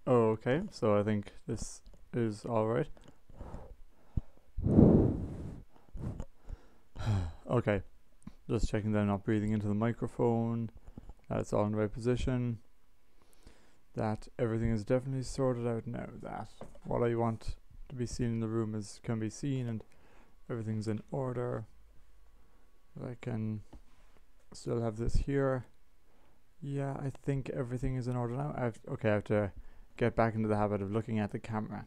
Okay, so I think this is alright. Okay, just checking that I'm not breathing into the microphone, that it's all in the right position, that everything is definitely sorted out now, that what I want to be seen in the room can be seen and everything's in order. I can still have this here. Yeah, I think everything is in order now. I have to get back into the habit of looking at the camera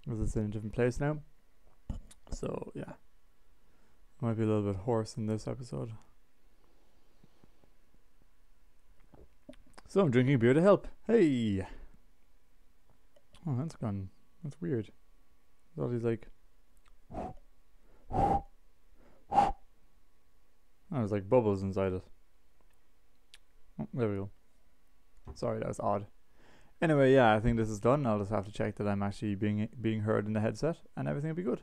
because it's in a different place now. So yeah, I might be a little bit hoarse in this episode. So I'm drinking beer to help. Hey! Oh, that's gone. That's weird. I thought he's like... Oh, there's like bubbles inside it. Oh, there we go. Sorry, that was odd. Anyway, yeah, I think this is done. I'll just have to check that I'm actually being heard in the headset and everything will be good.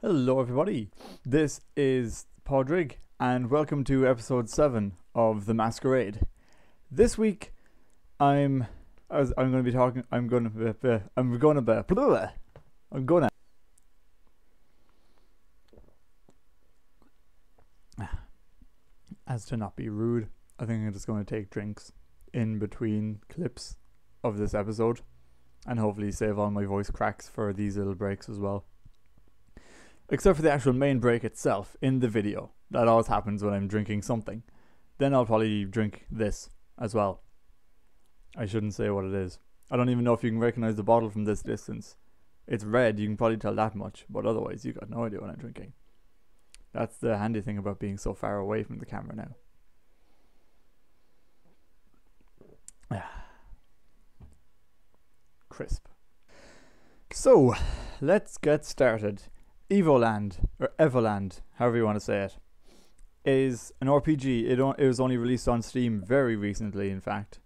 Hello everybody, this is Podrig and welcome to episode 7 of the Masquerade. This week I'm going to be talking as to not be rude, I think I'm just going to take drinks in between clips of this episode and hopefully save all my voice cracks for these little breaks as well. Except for the actual main break itself in the video. That always happens when I'm drinking something. Then I'll probably drink this as well. I shouldn't say what it is. I don't even know if you can recognize the bottle from this distance. It's red, you can probably tell that much, but otherwise you got no idea what I'm drinking. That's the handy thing about being so far away from the camera now. Crisp. So, let's get started. Evoland, or Evoland, however you want to say it, is an RPG. It was only released on Steam very recently, in fact.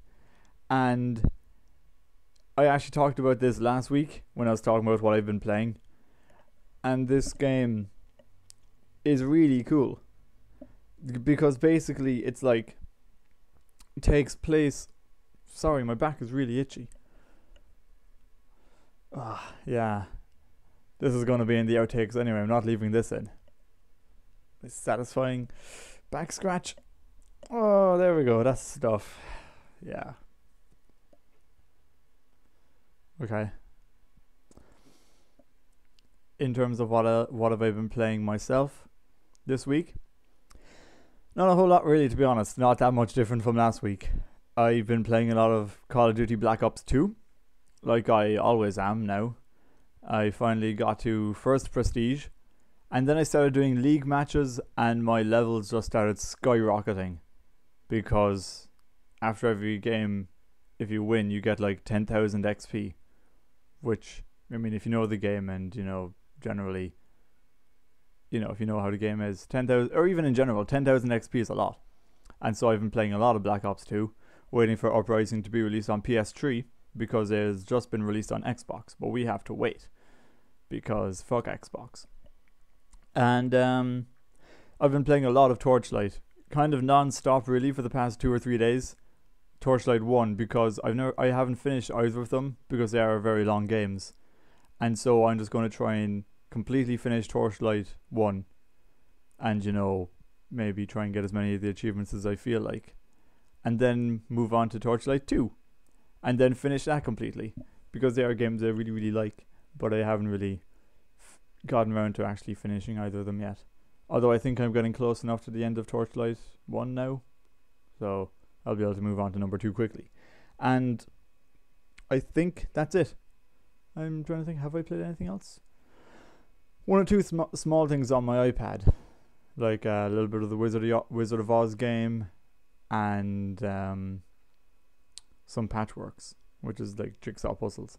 And I actually talked about this last week when I was talking about what I've been playing. And this game is really cool. Because basically it's like, it takes place... Sorry, my back is really itchy. Yeah. This is going to be in the outtakes anyway. I'm not leaving this in. It's satisfying back scratch. Oh, there we go. That's stuff. Yeah. Okay. In terms of what have I been playing myself this week? Not a whole lot really, to be honest. Not that much different from last week. I've been playing a lot of Call of Duty Black Ops 2. Like I always am now. I finally got to first prestige, and then I started doing league matches and my levels just started skyrocketing, because after every game, if you win, you get like 10,000 XP, which, I mean, if you know the game and, generally, if you know how the game is, 10,000, or even in general, 10,000 XP is a lot. And so I've been playing a lot of Black Ops 2, waiting for Uprising to be released on PS3, because it has just been released on Xbox, but we have to wait. Because fuck Xbox. And I've been playing a lot of Torchlight, kind of non-stop really for the past 2 or 3 days. Torchlight 1, because I haven't finished either of them because they are very long games, and so I'm just going to try and completely finish Torchlight 1, and maybe try and get as many of the achievements as I feel like, and then move on to Torchlight 2, and then finish that completely, because they are games I really really like. But I haven't really gotten around to actually finishing either of them yet. Although I think I'm getting close enough to the end of Torchlight 1 now. So I'll be able to move on to number 2 quickly. And I think that's it. I'm trying to think, have I played anything else? 1 or 2 small things on my iPad. Like a little bit of the Wizard of Oz game. And some Patchworks, which is like jigsaw puzzles.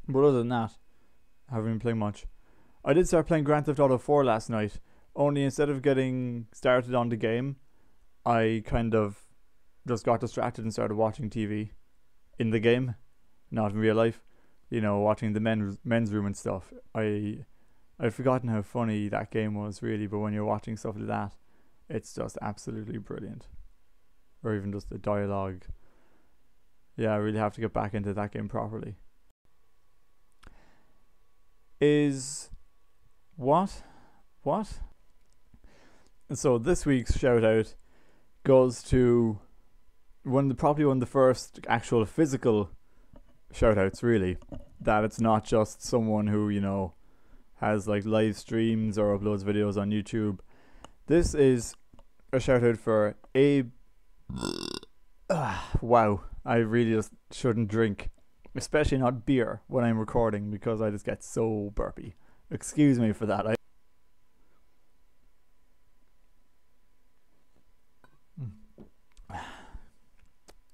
But other than that, I haven't been playing much. I did start playing Grand Theft Auto 4 last night, only instead of getting started on the game, I kind of just got distracted and started watching TV in the game, not in real life. Watching the men's room and stuff. I've forgotten how funny that game was really, but when you're watching stuff like that, it's just absolutely brilliant. Or even just the dialogue. Yeah, I really have to get back into that game properly. Is what? What? So this week's shout out goes to probably one of the first actual physical shout outs, really. That it's not just someone who, has like live streams or uploads videos on YouTube. This is a shout out for Abe. Wow, I really just shouldn't drink, especially not beer, when I'm recording because I just get so burpy. Excuse me for that.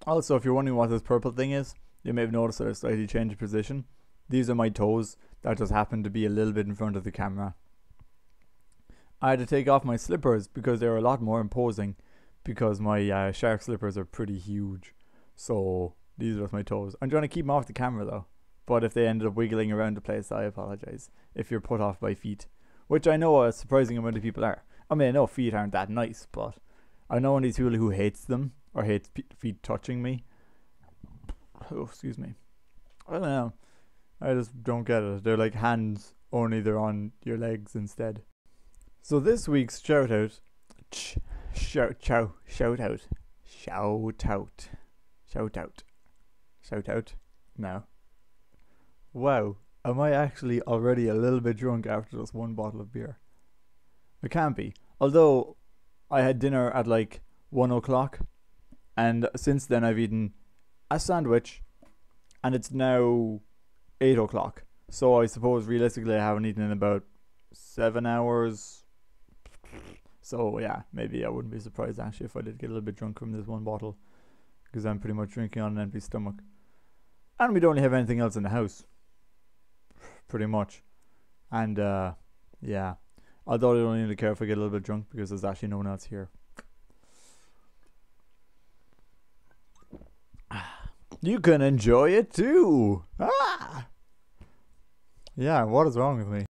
Also, if you're wondering what this purple thing is, you may have noticed that I slightly changed position. These are my toes that just happen to be a little bit in front of the camera. I had to take off my slippers because they're a lot more imposing, because my shark slippers are pretty huge. So these are just my toes. I'm trying to keep them off the camera though, but if they ended up wiggling around the place, I apologize if you're put off by feet, which I know a surprising amount of people are. I mean, I know feet aren't that nice, but I know one of these people who hates them or hates feet touching me. Oh, excuse me. I don't know. I just don't get it. They're like hands, only they're on your legs instead. So this week's shout out now. Wow, am I actually already a little bit drunk after just one bottle of beer? I can't be. Although I had dinner at like 1 o'clock, and since then I've eaten a sandwich, and it's now 8 o'clock. So I suppose realistically I haven't eaten in about 7 hours. So yeah, maybe I wouldn't be surprised actually if I did get a little bit drunk from this one bottle, because I'm pretty much drinking on an empty stomach. And we don't really have anything else in the house, pretty much. And yeah, although I don't really care if I get a little bit drunk because there's actually no one else here. You can enjoy it too. Yeah, what is wrong with me?